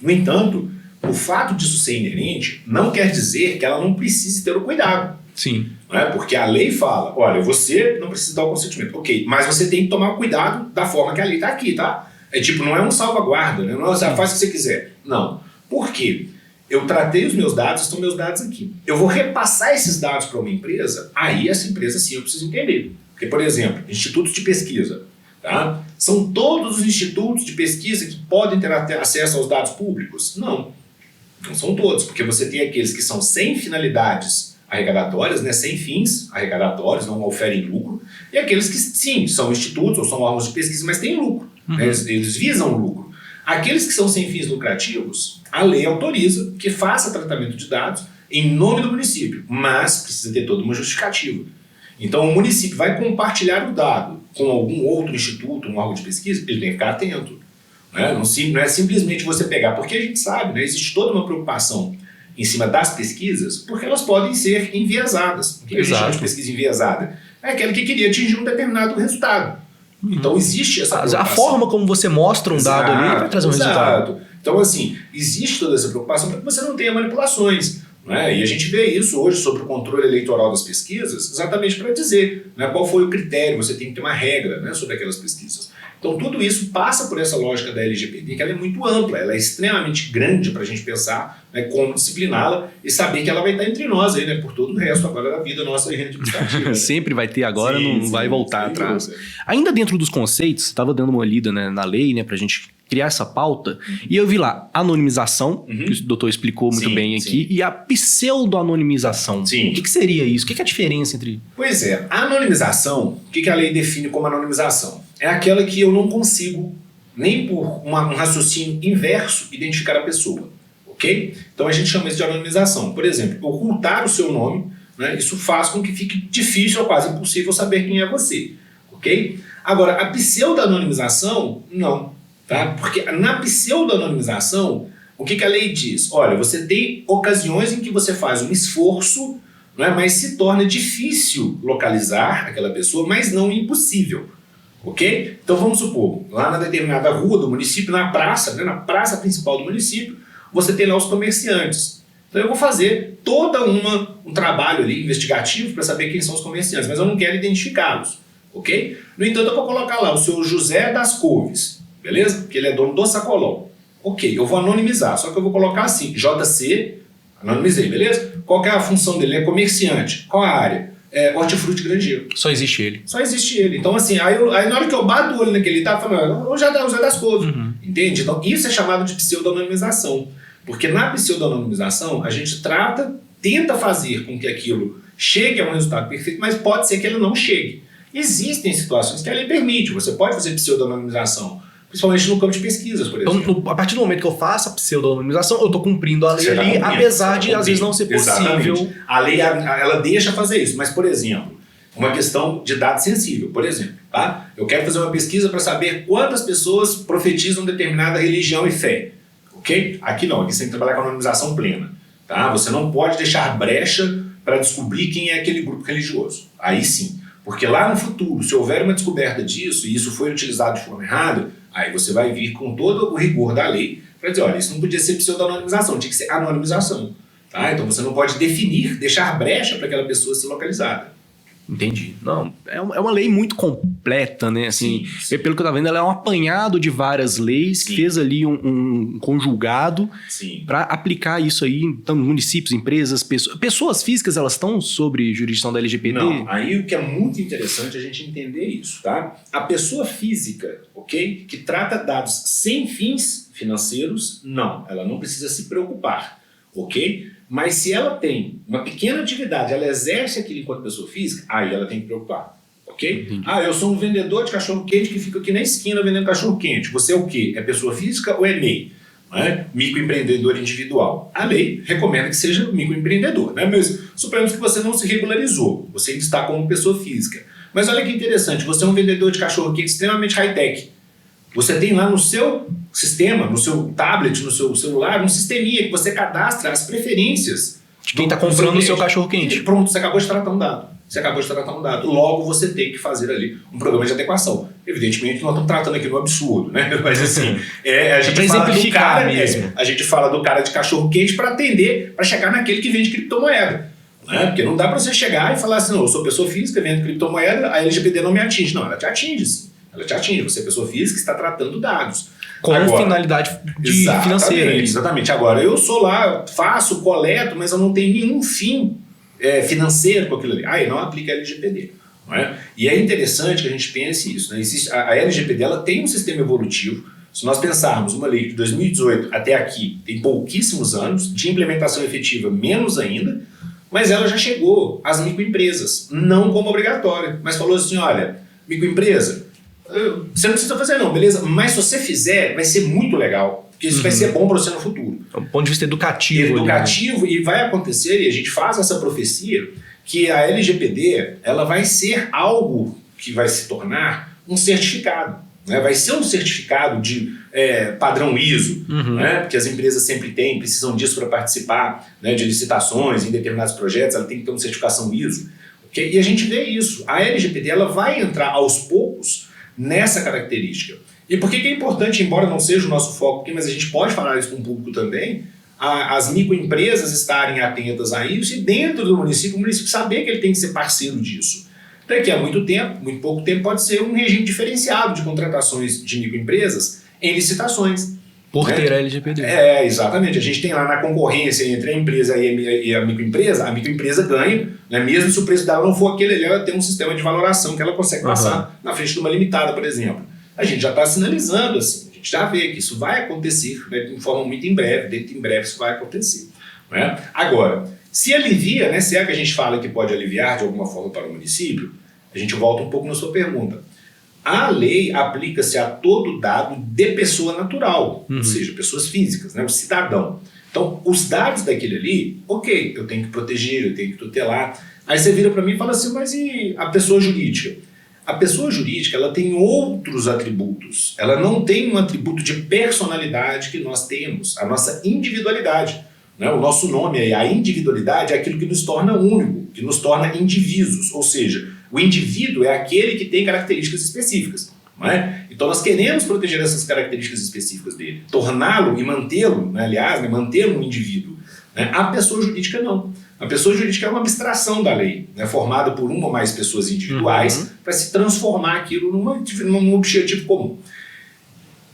No entanto, o fato disso ser inerente não quer dizer que ela não precise ter o cuidado. Sim. Não é? Porque a lei fala, olha, você não precisa dar o consentimento. Ok, mas você tem que tomar cuidado da forma que a lei está aqui, tá? É tipo, não é um salvaguarda, né? Não é, faz o que você quiser. Não. Por quê? Eu tratei os meus dados, estão meus dados aqui. Eu vou repassar esses dados para uma empresa, aí essa empresa sim eu preciso entender. Porque, por exemplo, institutos de pesquisa. Tá? São todos os institutos de pesquisa que podem ter acesso aos dados públicos? Não. Não são todos, porque você tem aqueles que são sem finalidades arrecadatórias, né, sem fins arrecadatórios, não oferem lucro, e aqueles que sim, são institutos ou são órgãos de pesquisa, mas têm lucro, né, eles visam lucro. Aqueles que são sem fins lucrativos, a lei autoriza que faça tratamento de dados em nome do município, mas precisa ter toda uma justificativa. Então o município vai compartilhar o dado com algum outro instituto, um órgão de pesquisa, ele tem que ficar atento. Né? Não é simplesmente você pegar, porque a gente sabe, né, existe toda uma preocupação em cima das pesquisas, porque elas podem ser enviesadas. O que a gente chama de pesquisa enviesada? É aquela que queria atingir um determinado resultado. Então existe essa preocupação. A forma como você mostra um dado ali vai trazer um resultado. Então assim, existe toda essa preocupação para que você não tenha manipulações. Né? E a gente vê isso hoje sobre o controle eleitoral das pesquisas, exatamente para dizer, né, qual foi o critério, você tem que ter uma regra, né, sobre aquelas pesquisas. Então tudo isso passa por essa lógica da LGPD, que ela é muito ampla, ela é extremamente grande para a gente pensar, né, como discipliná-la e saber que ela vai estar entre nós aí, né, por todo o resto agora da vida nossa administrativa. Né? Sempre vai ter agora, não vai voltar atrás. Ainda dentro dos conceitos, estava dando uma lida, né, na lei, né, para a gente criar essa pauta, e eu vi lá anonimização, que o doutor explicou muito bem aqui, e a pseudo-anonimização. O que seria isso? O que é a diferença entre... Pois é, a anonimização, o que a lei define como anonimização? É aquela que eu não consigo, nem por um raciocínio inverso, identificar a pessoa, ok? Então a gente chama isso de anonimização. Por exemplo, ocultar o seu nome, né, isso faz com que fique difícil ou quase impossível saber quem é você, ok? Agora, a pseudo-anonimização, não. Tá? Porque na pseudo-anonimização, o que a lei diz? Olha, você tem ocasiões em que você faz um esforço, né, mas se torna difícil localizar aquela pessoa, mas não impossível. Ok? Então vamos supor, lá na determinada rua do município, na praça, né, na praça principal do município, você tem lá os comerciantes. Então eu vou fazer todo um trabalho ali investigativo para saber quem são os comerciantes, mas eu não quero identificá-los. Ok? No entanto, eu vou colocar lá o seu José das Couves. Beleza? Porque ele é dono do sacolão. Ok, eu vou anonimizar, só que eu vou colocar assim, JC, anonimizei, beleza? Qual que é a função dele? Ele é comerciante. Qual a área? É hortifruti granjeiro. Só existe ele. Só existe ele. Então assim, aí na hora que eu bato o olho naquele, tá falando, eu já dá o Zé das Couves. Entende? Então isso é chamado de pseudo-anonimização. Porque na pseudo-anonimização, a gente tenta fazer com que aquilo chegue a um resultado perfeito, mas pode ser que ele não chegue. Existem situações que a lei permite, você pode fazer pseudo-anonimização. Principalmente no campo de pesquisas, por exemplo. Então, a partir do momento que eu faço a pseudo-anonimização, eu estou cumprindo a lei ali, apesar de, às vezes, não ser possível. Exatamente. A lei, ela deixa fazer isso. Mas, por exemplo, uma questão de dado sensível, por exemplo. Tá? Eu quero fazer uma pesquisa para saber quantas pessoas profetizam determinada religião e fé. Ok? Aqui não, aqui você tem que trabalhar com anonimização plena. Tá? Você não pode deixar brecha para descobrir quem é aquele grupo religioso. Aí sim. Porque lá no futuro, se houver uma descoberta disso, e isso foi utilizado de forma errada, aí você vai vir com todo o rigor da lei para dizer, olha, isso não podia ser pseudo-anonimização, tinha que ser anonimização. Tá? Então você não pode definir, deixar brecha para aquela pessoa ser localizada. Entendi. Não, é uma lei muito completa, né? Assim, pelo que eu tô vendo, ela é um apanhado de várias leis, que fez ali um conjugado para aplicar isso aí. Então, municípios, empresas, pessoas físicas, elas estão sobre jurisdição da LGPD? Não, aí o que é muito interessante a gente entender isso, tá? A pessoa física, ok? Que trata dados sem fins financeiros, não, ela não precisa se preocupar, ok? Mas se ela tem uma pequena atividade, ela exerce aquilo enquanto pessoa física, aí ela tem que preocupar, ok? Entendi. Ah, eu sou um vendedor de cachorro-quente que fica aqui na esquina vendendo cachorro-quente. Você é o quê? É pessoa física ou é MEI? Né? Microempreendedor individual. A lei recomenda que seja microempreendedor, né? Mas suponhamos que você não se regularizou, você está como pessoa física. Mas olha que interessante, você é um vendedor de cachorro-quente extremamente high-tech. Você tem lá no seu sistema, no seu tablet, no seu celular, um sisteminha que você cadastra as preferências de quem está comprando o seu cachorro-quente. Pronto, você acabou de tratar um dado. Logo, você tem que fazer ali um programa de adequação. Evidentemente, nós estamos tratando aqui no absurdo, né? Mas assim, a gente fala do cara mesmo. A gente fala do cara de cachorro-quente para atender, para chegar naquele que vende criptomoeda. Né? Porque não dá para você chegar e falar assim, não, eu sou pessoa física, vendo criptomoeda, a LGPD não me atinge. Não, ela te atinge, sim. Ela te atinge. Você é pessoa física, está tratando dados. Com finalidade financeira. Exatamente. Agora, eu sou lá, faço, coleto, mas eu não tenho nenhum fim financeiro com aquilo ali. Aí não aplica a LGPD. Não é? E é interessante que a gente pense isso. Né? A LGPD ela tem um sistema evolutivo. Se nós pensarmos uma lei de 2018 até aqui, tem pouquíssimos anos, de implementação efetiva menos ainda, mas ela já chegou às microempresas, não como obrigatória, mas falou assim, olha, microempresa, você não precisa fazer não, beleza? Mas se você fizer, vai ser muito legal, porque isso vai ser bom para você no futuro. Do ponto de vista educativo. E vai acontecer, e a gente faz essa profecia, que a LGPD ela vai ser algo que vai se tornar um certificado. Né? Vai ser um certificado de padrão ISO, né? Porque as empresas sempre precisam disso para participar, né, de licitações em determinados projetos, ela tem que ter uma certificação ISO. Okay? E a gente vê isso. A LGPD ela vai entrar aos poucos nessa característica. E por que é importante, embora não seja o nosso foco aqui, mas a gente pode falar isso com o público também, as microempresas estarem atentas a isso e dentro do município, o município saber que ele tem que ser parceiro disso. Daqui a muito pouco tempo, pode ser um regime diferenciado de contratações de microempresas em licitações. Por ter a LGPD. Exatamente. A gente tem lá na concorrência entre a empresa e a microempresa ganha, né? Mesmo se o preço dela não for aquele ali, ela tem um sistema de valoração que ela consegue passar na frente de uma limitada, por exemplo. A gente já está sinalizando assim, a gente já vê que isso vai acontecer, né, de forma muito em breve, dentro de em breve isso vai acontecer. Né? Agora, se alivia, né, se é que a gente fala que pode aliviar de alguma forma para o município, a gente volta um pouco na sua pergunta. A lei aplica-se a todo dado de pessoa natural, ou seja, pessoas físicas, né, o cidadão. Então, os dados daquele ali, ok, eu tenho que proteger, eu tenho que tutelar. Aí você vira para mim e fala assim, mas e a pessoa jurídica? A pessoa jurídica ela tem outros atributos. Ela não tem um atributo de personalidade que nós temos, a nossa individualidade. Né? O nosso nome aí, a individualidade é aquilo que nos torna único, que nos torna indivíduos, ou seja, o indivíduo é aquele que tem características específicas. Não é? Então nós queremos proteger essas características específicas dele, torná-lo e mantê-lo, né? Aliás, né? Mantê-lo um indivíduo. Né? A pessoa jurídica não. A pessoa jurídica é uma abstração da lei, né? Formada por uma ou mais pessoas individuais para se transformar aquilo num objetivo comum.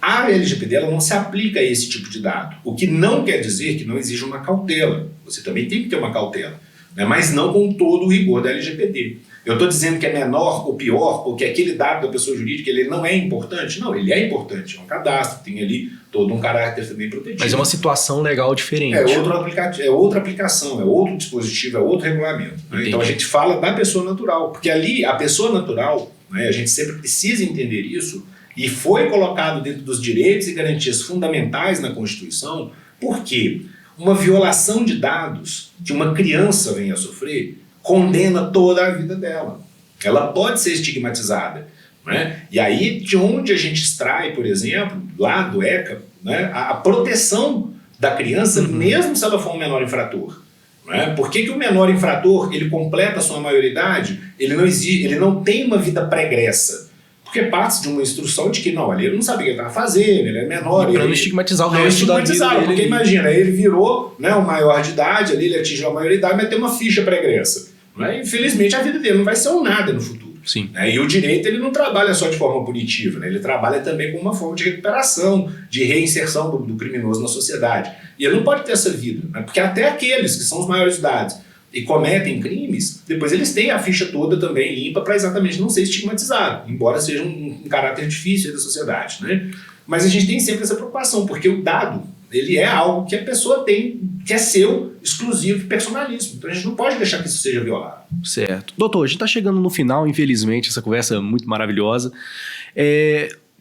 A LGPD ela não se aplica a esse tipo de dado, o que não quer dizer que não exija uma cautela. Você também tem que ter uma cautela, né? Mas não com todo o rigor da LGPD. Eu estou dizendo que é menor ou pior, ou que aquele dado da pessoa jurídica ele não é importante? Não, ele é importante, é um cadastro, tem ali todo um caráter também protegido. Mas é uma situação legal diferente. É outra aplicação, é outro dispositivo, é outro regulamento. Né? Então a gente fala da pessoa natural, porque ali a pessoa natural, né, a gente sempre precisa entender isso, e foi colocado dentro dos direitos e garantias fundamentais na Constituição, porque uma violação de dados que uma criança venha a sofrer condena toda a vida dela. Ela pode ser estigmatizada. Né? E aí, de onde a gente extrai, por exemplo, lá do ECA, né, a proteção da criança, mesmo se ela for um menor infrator. Né? Por que o menor infrator ele completa a sua maioridade? Ele não tem uma vida pregressa. Porque parte de uma instrução de que não, ele não sabia o que ele estava fazendo, ele é menor. Para não estigmatizar o resto da vida dele. Porque imagina, ele virou, né, o maior de idade, ali, ele atingiu a maioridade, mas tem uma ficha pregressa. Né? Infelizmente a vida dele não vai ser um nada no futuro. Sim. Né? E o direito ele não trabalha só de forma punitiva, né? Ele trabalha também com uma forma de recuperação, de reinserção do criminoso na sociedade. E ele não pode ter essa vida, né? Porque até aqueles que são os maiores de idade e cometem crimes, depois eles têm a ficha toda também limpa para exatamente não ser estigmatizado, embora seja um caráter difícil da sociedade. Né? Mas a gente tem sempre essa preocupação, porque o dado ele é algo que a pessoa tem, que é seu, exclusivo e personalíssimo. Então a gente não pode deixar que isso seja violado. Certo. Doutor, a gente está chegando no final, infelizmente, essa conversa é muito maravilhosa.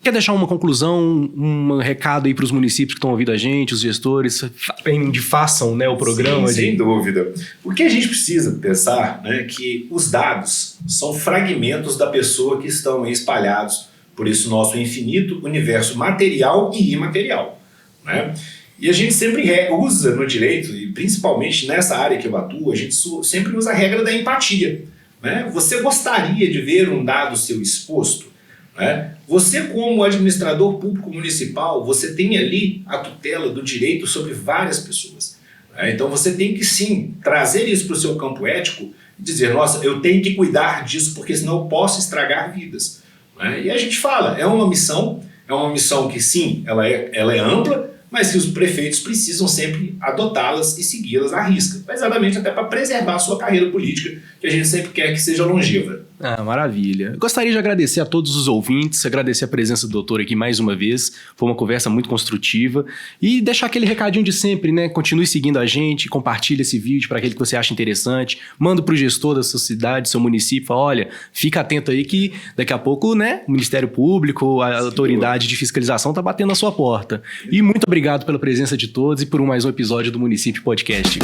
Quer deixar uma conclusão, um recado aí para os municípios que estão ouvindo a gente, os gestores, façam, né, o programa? Sim, sem dúvida. Porque a gente precisa pensar, né, que os dados são fragmentos da pessoa que estão aí espalhados por esse nosso infinito universo material e imaterial, né? E a gente sempre usa no direito, e principalmente nessa área que eu atuo, a gente sempre usa a regra da empatia, né? Você gostaria de ver um dado seu exposto? Né? Você, como administrador público municipal, você tem ali a tutela do direito sobre várias pessoas, né? Então você tem que sim trazer isso para o seu campo ético e dizer, nossa, eu tenho que cuidar disso porque senão eu posso estragar vidas, né? E a gente fala, é uma missão que sim, ela é ampla, mas que os prefeitos precisam sempre adotá-las e segui-las à risca, exatamente até para preservar a sua carreira política, que a gente sempre quer que seja longeva. Ah, maravilha. Gostaria de agradecer a todos os ouvintes, agradecer a presença do doutor aqui mais uma vez, foi uma conversa muito construtiva, e deixar aquele recadinho de sempre, né? Continue seguindo a gente, compartilhe esse vídeo para aquele que você acha interessante, manda para o gestor da sua cidade, seu município, fala, olha, fica atento aí que daqui a pouco, né, o Ministério Público, a autoridade de fiscalização tá batendo na sua porta. E muito obrigado pela presença de todos e por mais um episódio do Município Podcast.